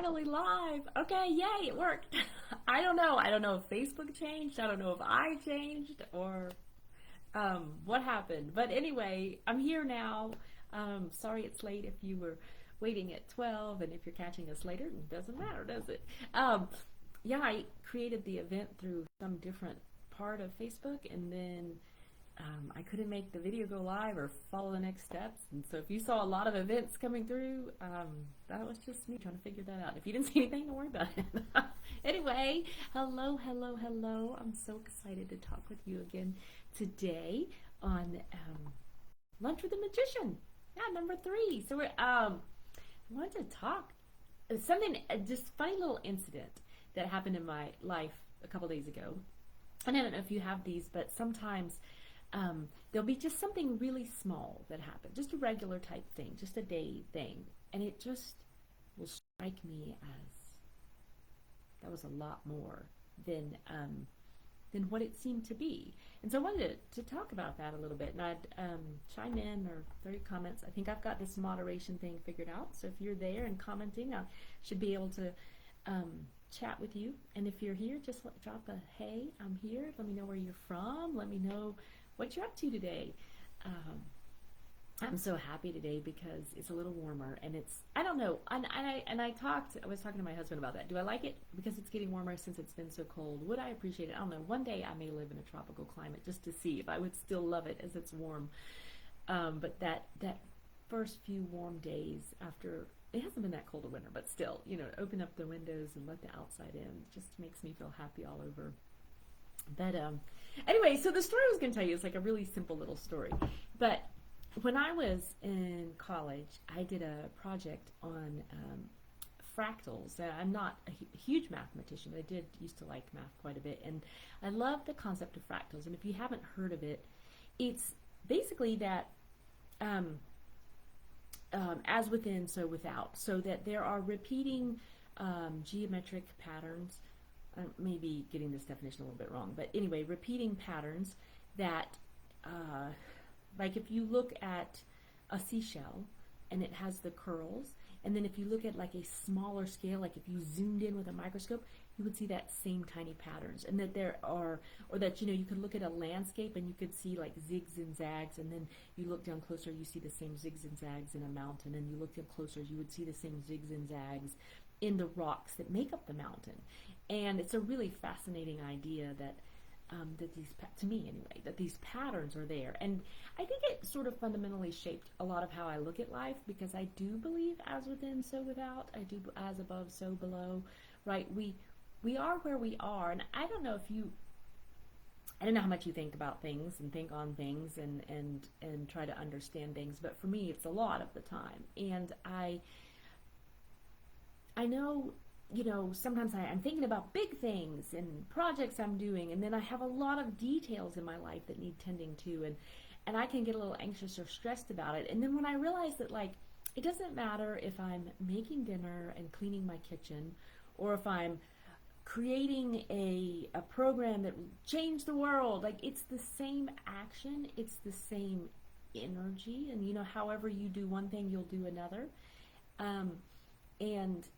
Finally live. Okay, yay, it worked. I don't know. I don't know if Facebook changed. I don't know if I changed or what happened. But anyway, I'm here now. Sorry it's late if you were waiting at 12 and if you're catching us later, it doesn't matter, does it? Yeah, I created the event through some different part of Facebook and then I couldn't make the video go live or follow the next steps. And so if you saw a lot of events coming through, that was just me trying to figure that out. If you didn't see anything, don't worry about it. Anyway, hello, hello, hello. I'm so excited to talk with you again today on Lunch with a Magician. Yeah, number 3. So we're I wanted to talk something, just funny little incident that happened in my life a couple days ago. And I don't know if you have these, but sometimes there'll be just something really small that happened, just a regular type thing, just a day thing, and it just will strike me as that was a lot more than what it seemed to be. And so I wanted to talk about that a little bit, and I'd chime in or throw your comments. I think I've got this moderation thing figured out, so if you're there and commenting, I should be able to chat with you. And if you're here, just drop a hey, I'm here. Let me know where you're from. Let me know what you're up to today. I'm so happy today because it's a little warmer and it's, I don't know, I was talking to my husband about that. Do I like it because it's getting warmer since it's been so cold? Would I appreciate it? I don't know. One day I may live in a tropical climate just to see if I would still love it as it's warm. But that first few warm days after, it hasn't been that cold a winter, but still, open up the windows and let the outside in just makes me feel happy all over. But anyway, so the story I was going to tell you is like a really simple little story. But when I was in college, I did a project on fractals. I'm not a huge mathematician, but I did used to like math quite a bit. And I love the concept of fractals. And if you haven't heard of it, it's basically that as within, so without. So that there are repeating geometric patterns. I may be getting this definition a little bit wrong, but anyway, repeating patterns that, like if you look at a seashell and it has the curls, and then if you look at like a smaller scale, like if you zoomed in with a microscope, you would see that same tiny patterns. And that there are, or that, you could look at a landscape and you could see like zigs and zags, and then you look down closer, you see the same zigs and zags in a mountain, and you look down closer, you would see the same zigs and zags in the rocks that make up the mountain. And it's a really fascinating idea that that these, to me anyway, that these patterns are there. And I think it sort of fundamentally shaped a lot of how I look at life, because I do believe as within, so without. I do as above, so below, right? We are where we are. And I don't know how much you think about things and think on things and try to understand things, but for me, it's a lot of the time. And I know, sometimes I'm thinking about big things and projects I'm doing, and then I have a lot of details in my life that need tending to, and I can get a little anxious or stressed about it. And then when I realize that, like, it doesn't matter if I'm making dinner and cleaning my kitchen, or if I'm creating a program that will change the world, like, it's the same action, it's the same energy, and however you do one thing, you'll do another. And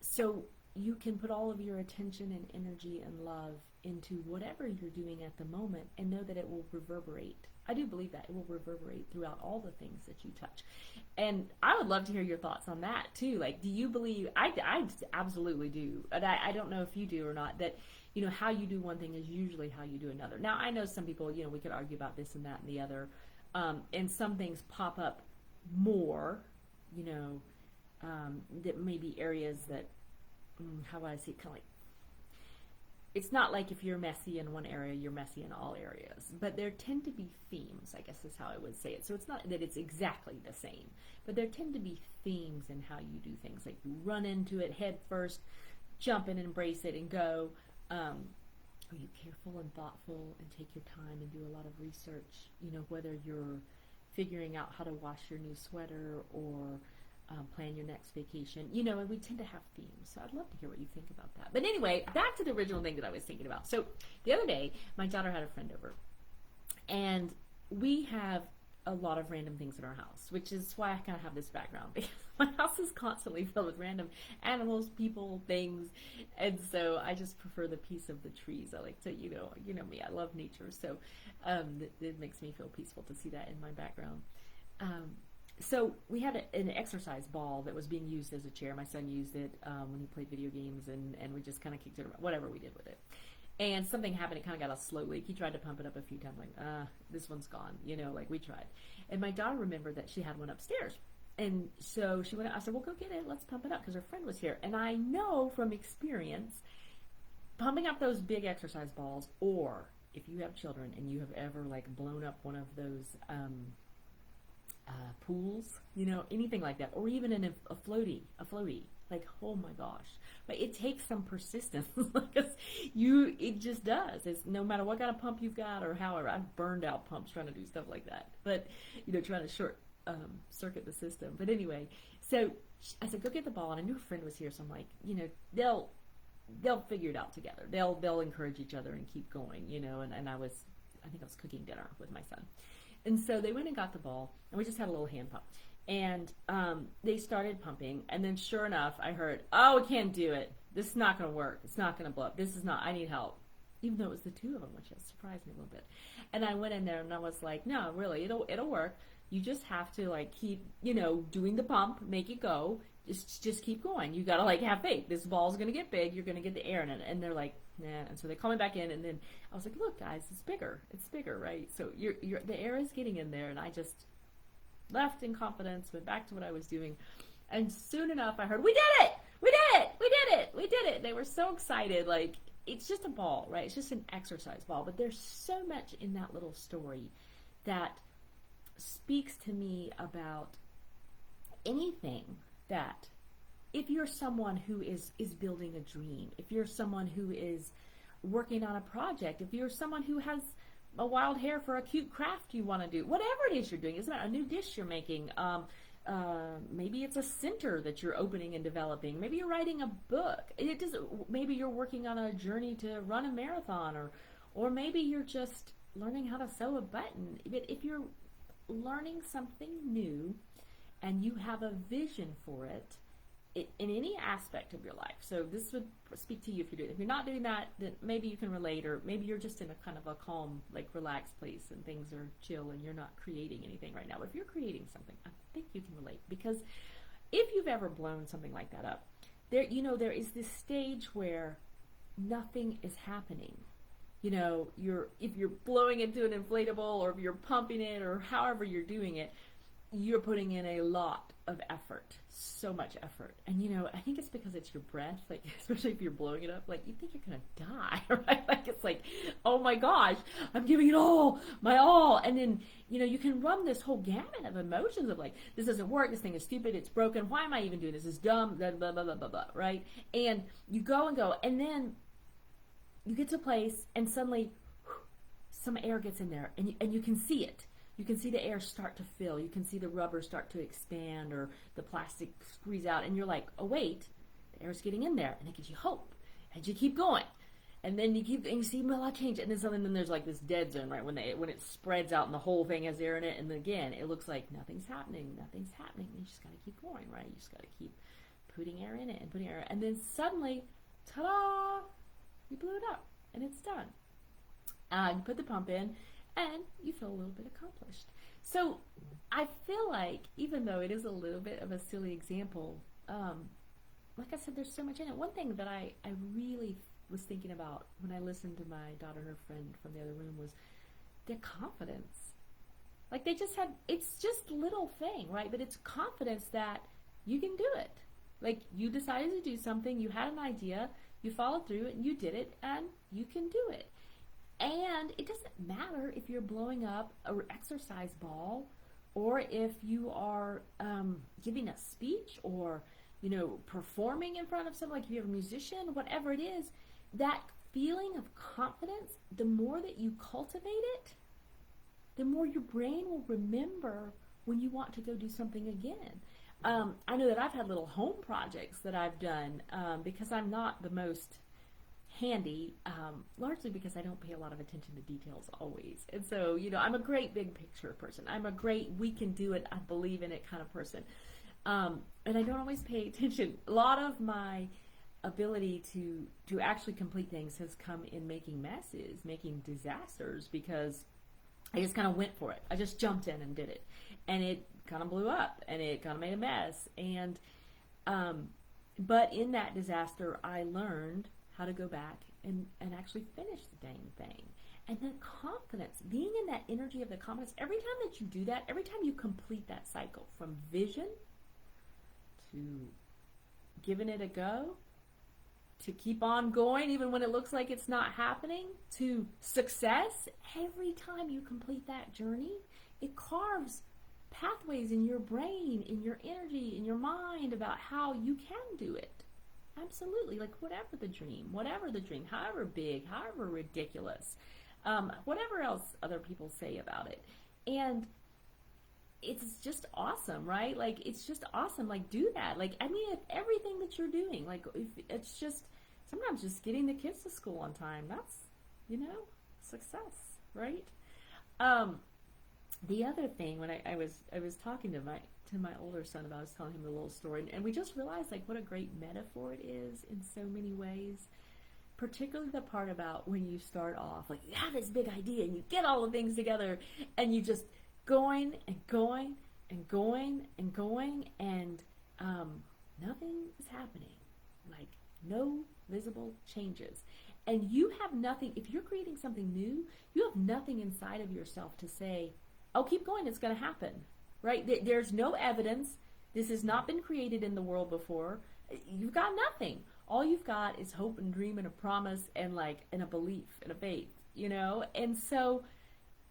so you can put all of your attention and energy and love into whatever you're doing at the moment and know that it will reverberate. I do believe that it will reverberate throughout all the things that you touch. And I would love to hear your thoughts on that too. Like, do you believe, I absolutely do, and I don't know if you do or not, that how you do one thing is usually how you do another. Now, I know some people, we could argue about this and that and the other, and some things pop up more, that may be areas that, how would I say, kind of like, it's not like if you're messy in one area, you're messy in all areas, but there tend to be themes, I guess is how I would say it. So it's not that it's exactly the same, but there tend to be themes in how you do things. Like, you run into it head first, jump in and embrace it and go. Are you careful and thoughtful and take your time and do a lot of research, whether you're figuring out how to wash your new sweater or plan your next vacation, and we tend to have themes. So I'd love to hear what you think about that. But anyway, back to the original thing that I was thinking about. So the other day, my daughter had a friend over, and we have a lot of random things in our house, which is why I kind of have this background. My house is constantly filled with random animals, people, things, and so I just prefer the peace of the trees. I like to, you know me, I love nature, so it makes me feel peaceful to see that in my background. Um, so we had an exercise ball that was being used as a chair. My son used it when he played video games, and we just kind of kicked it around, whatever we did with it. And something happened. It kind of got a slow leak. He tried to pump it up a few times, like, this one's gone. Like we tried. And my daughter remembered that she had one upstairs. And so she went out. I said, well, go get it. Let's pump it up because her friend was here. And I know from experience, pumping up those big exercise balls, or if you have children and you have ever like blown up one of those pools, anything like that, or even in a floaty, like, oh my gosh. But it takes some persistence because it just does. It's no matter what kind of pump you've got or however. I've burned out pumps trying to do stuff like that, but trying to short circuit the system. But anyway, so I said, go get the ball, and I knew a friend was here, so I'm like, they'll figure it out together. They'll encourage each other and keep going, and I think I was cooking dinner with my son. And so they went and got the ball, and we just had a little hand pump. And they started pumping, and then sure enough, I heard, oh, we can't do it. This is not going to work. It's not going to blow up. I need help. Even though it was the two of them, which has surprised me a little bit. And I went in there, and I was like, no, really, it'll work. You just have to, like, keep, doing the pump, make it go. Just keep going. You got to, like, have faith. This ball's going to get big. You're going to get the air in it. And they're like, nah. And so they call me back in, and then I was like, look, guys, it's bigger, right? So the air is getting in there, and I just left in confidence, went back to what I was doing, and soon enough I heard, we did it! We did it! We did it! We did it! They were so excited. Like, it's just a ball, right? It's just an exercise ball, but there's so much in that little story that speaks to me about anything that, if you're someone who is building a dream, if you're someone who is working on a project, if you're someone who has a wild hair for a cute craft you want to do, whatever it is you're doing, isn't it a new dish you're making? Maybe it's a center that you're opening and developing. Maybe you're writing a book. Maybe you're working on a journey to run a marathon, or maybe you're just learning how to sew a button. If you're learning something new and you have a vision for it, in any aspect of your life. So this would speak to you if you're doing it. If you're not doing that, then maybe you can relate, or maybe you're just in a kind of a calm, like relaxed place and things are chill and you're not creating anything right now. But if you're creating something, I think you can relate, because if you've ever blown something like that up, there is this stage where nothing is happening. If you're blowing into an inflatable, or if you're pumping it, or however you're doing it, you're putting in a lot of effort, so much effort. And I think it's because it's your breath, like, especially if you're blowing it up, like, you think you're gonna die, right? Like, it's like, oh my gosh, I'm giving it all, my all. And then, you can run this whole gamut of emotions of like, this doesn't work, this thing is stupid, it's broken, why am I even doing this, it's dumb, blah, blah, blah, blah, blah, blah, right? And you go, and then you get to a place, and suddenly some air gets in there, and you can see it. You can see the air start to fill. You can see the rubber start to expand, or the plastic squeeze out, and you're like, oh wait, the air's getting in there, and it gives you hope, and you keep going, and then and you see a lot change, and then there's like this dead zone, right, when it spreads out and the whole thing has air in it, and then again it looks like nothing's happening, and you just gotta keep going, right? You just gotta keep putting air in it and putting air, and then suddenly, ta-da! You blew it up, and it's done. You put the pump in, and you feel a little bit accomplished. So I feel like, even though it is a little bit of a silly example, like I said, there's so much in it. One thing that I really was thinking about when I listened to my daughter and her friend from the other room was their confidence. Like, they just had, it's just a little thing, right? But it's confidence that you can do it. Like, you decided to do something, you had an idea, you followed through it, and you did it, and you can do it. And it doesn't matter if you're blowing up an exercise ball, or if you are giving a speech, or performing in front of someone, like if you're a musician, whatever it is. That feeling of confidence, the more that you cultivate it, the more your brain will remember when you want to go do something again. I know that I've had little home projects that I've done because I'm not the most handy, largely because I don't pay a lot of attention to details always. And so, I'm a great big picture person. I'm a great, we can do it, I believe in it kind of person. And I don't always pay attention. A lot of my ability to actually complete things has come in making messes, making disasters, because I just kind of went for it. I just jumped in and did it, and it kind of blew up, and it kind of made a mess. And but in that disaster, I learned how to go back and actually finish the dang thing. And the confidence, being in that energy of the confidence, every time that you do that, every time you complete that cycle from vision to giving it a go, to keep on going even when it looks like it's not happening, to success, every time you complete that journey, it carves pathways in your brain, in your energy, in your mind about how you can do it. Absolutely. Like whatever the dream, however big, however ridiculous, whatever else other people say about it. And it's just awesome, right? Like, it's just awesome. Like, do that. Like, I mean, if everything that you're doing, like, if it's just, sometimes just getting the kids to school on time, that's, success, right? The other thing, when I was talking to my older son about, I was telling him a little story, and we just realized, like, what a great metaphor it is in so many ways. Particularly the part about when you start off, like you have this big idea and you get all the things together and you just going and going and going and going, and nothing is happening. Like no visible changes. And you have nothing, if you're creating something new, you have nothing inside of yourself to say, oh, keep going, it's going to happen, right? There's no evidence. This has not been created in the world before. You've got nothing. All you've got is hope and dream and a promise and a belief and a faith, And so,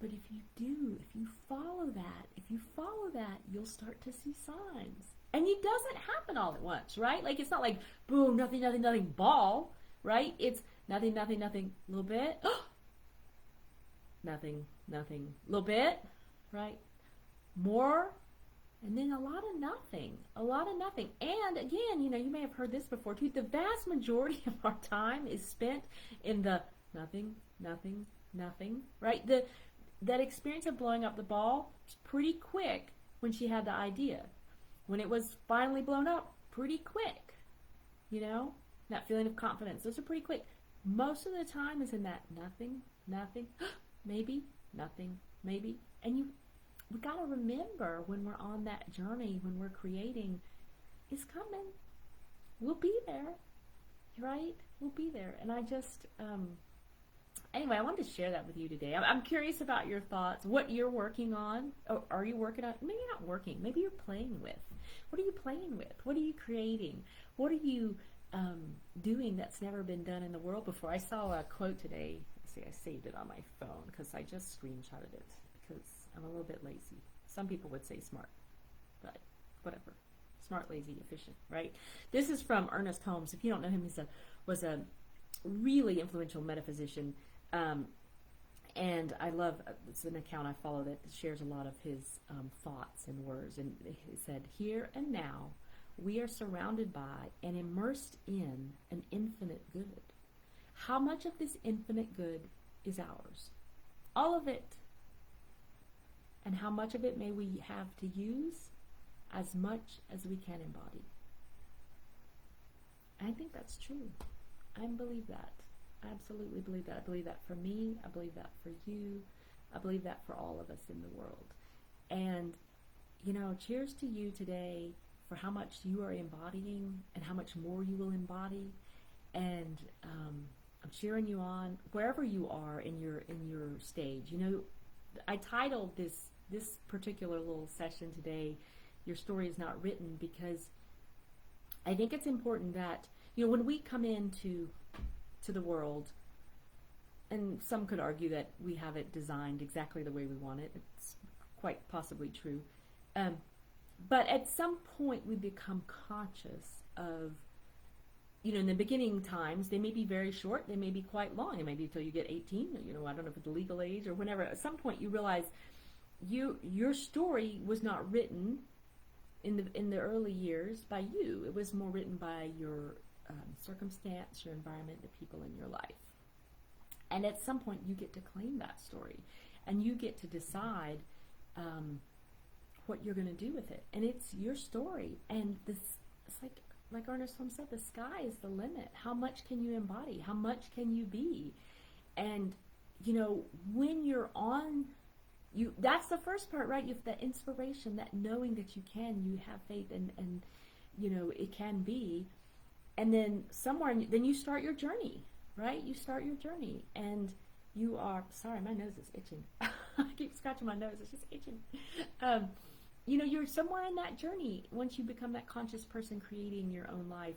but if you follow that, you'll start to see signs. And it doesn't happen all at once, right? Like, it's not like, boom, nothing, nothing, nothing, ball, right? It's nothing, nothing, nothing, little bit, nothing, nothing, little bit, right? More, and then a lot of nothing. And again, you may have heard this before too, the vast majority of our time is spent in the nothing, nothing, nothing, right? That experience of blowing up the ball was pretty quick when she had the idea. When it was finally blown up, pretty quick, that feeling of confidence. Those are pretty quick. Most of the time is in that nothing, nothing, maybe, nothing, maybe. And we got to remember when we're on that journey, when we're creating, it's coming. We'll be there, right? We'll be there. And I just, anyway, I wanted to share that with you today. I'm curious about your thoughts, what you're working on. Or are you working on? Maybe you're not working. Maybe you're playing with. What are you playing with? What are you creating? What are you doing that's never been done in the world before? I saw a quote today. See, I saved it on my phone because I just screenshotted it because I'm a little bit lazy. Some people would say smart, but whatever. Smart, lazy, efficient, right? This is from Ernest Holmes. If you don't know him, he was a really influential metaphysician. And I love, it's an account I follow that shares a lot of his thoughts and words. And he said, here and now, we are surrounded by and immersed in an infinite good. How much of this infinite good is ours? All of it. And how much of it may we have to use? As much as we can embody. I think that's true. I believe that. I absolutely believe that. I believe that for me. I believe that for you. I believe that for all of us in the world. And, cheers to you today for how much you are embodying and how much more you will embody. And I'm cheering you on wherever you are in your stage. I titled this particular little session today, Your Story is Not Written, because I think it's important that, when we come into the world, and some could argue that we have it designed exactly the way we want it. It's quite possibly true. But at some point we become conscious of, in the beginning times, they may be very short, they may be quite long. It may be until you get 18, I don't know if it's the legal age or whenever. At some point you realize your story was not written in the early years by you. It was more written by your circumstance, your environment, the people in your life. And at some point you get to claim that story, and you get to decide what you're going to do with it. And it's your story. And this, it's like Ernest Holmes said, the sky is the limit. How much can you embody? How much can you be? And, you know, when you're on, that's the first part, right? You have that inspiration, that knowing that you can, you have faith, and you know, it can be. And then then you start your journey, right? You start your journey, and you are, sorry, my nose is itching. I keep scratching my nose, it's just itching. You know, you're somewhere in that journey once you become that conscious person creating your own life.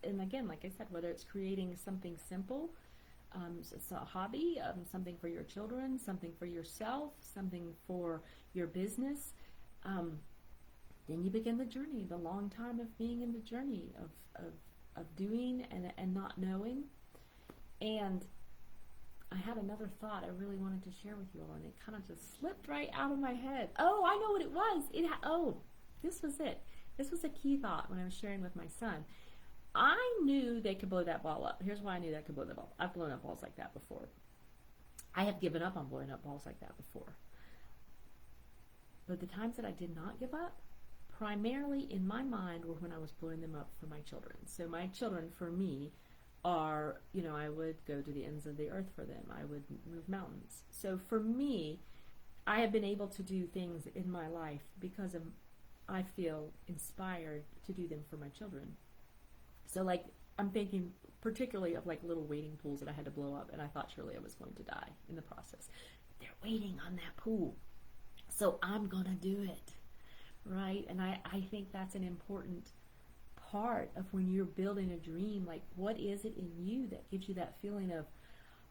And again, like I said, whether it's creating something simple, it's a hobby, something for your children, something for yourself, something for your business, then you begin the journey, the long time of being in the journey of doing and not knowing. And I had another thought I really wanted to share with you all, and it kind of just slipped right out of my head. Oh, I know what it was. This was it. This was a key thought when I was sharing with my son. I knew they could blow that ball up. Here's why I knew they could blow the ball. I've blown up balls like that before. I have given up on blowing up balls like that before. But the times that I did not give up, primarily in my mind, were when I was blowing them up for my children. So my children, for me, are, you know, I would go to the ends of the earth for them. I would move mountains. So for me, I have been able to do things in my life because I feel inspired to do them for my children. So like, I'm thinking particularly of like little wading pools that I had to blow up, and I thought surely I was going to die in the process. They're waiting on that pool, so I'm gonna do it, right? And I think that's an important part of when you're building a dream. Like, what is it in you that gives you that feeling of,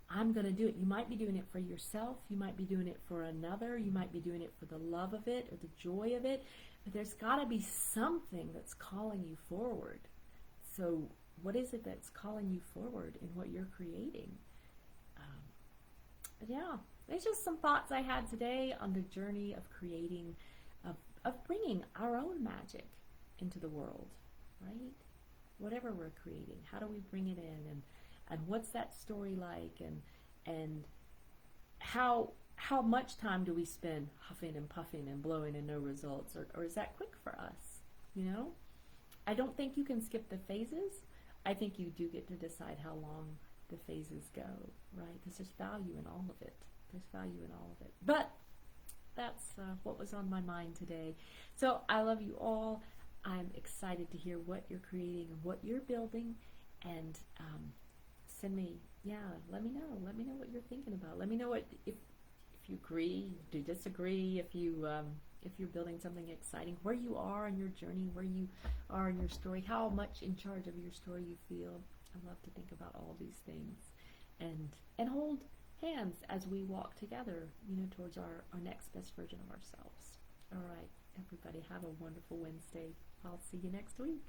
I'm gonna do it? You might be doing it for yourself, you might be doing it for another, you might be doing it for the love of it or the joy of it, but there's gotta be something that's calling you forward. So what is it that's calling you forward in what you're creating? But yeah, there's just some thoughts I had today on the journey of creating, of bringing our own magic into the world, right? Whatever we're creating, how do we bring it in, and what's that story like, and how much time do we spend huffing and puffing and blowing and no results, or is that quick for us, you know? I don't think you can skip the phases. I think you do get to decide how long the phases go, right? Because there's value in all of it. There's value in all of it. But that's what was on my mind today. So I love you all. I'm excited to hear what you're creating and what you're building. And send me, let me know. Let me know what you're thinking about. Let me know what, if you agree, do you disagree, if you're building something exciting, where you are in your journey, where you are in your story, how much in charge of your story you feel. I love to think about all these things, and hold hands as we walk together, you know, towards our next best version of ourselves. All right, everybody, have a wonderful Wednesday. I'll see you next week.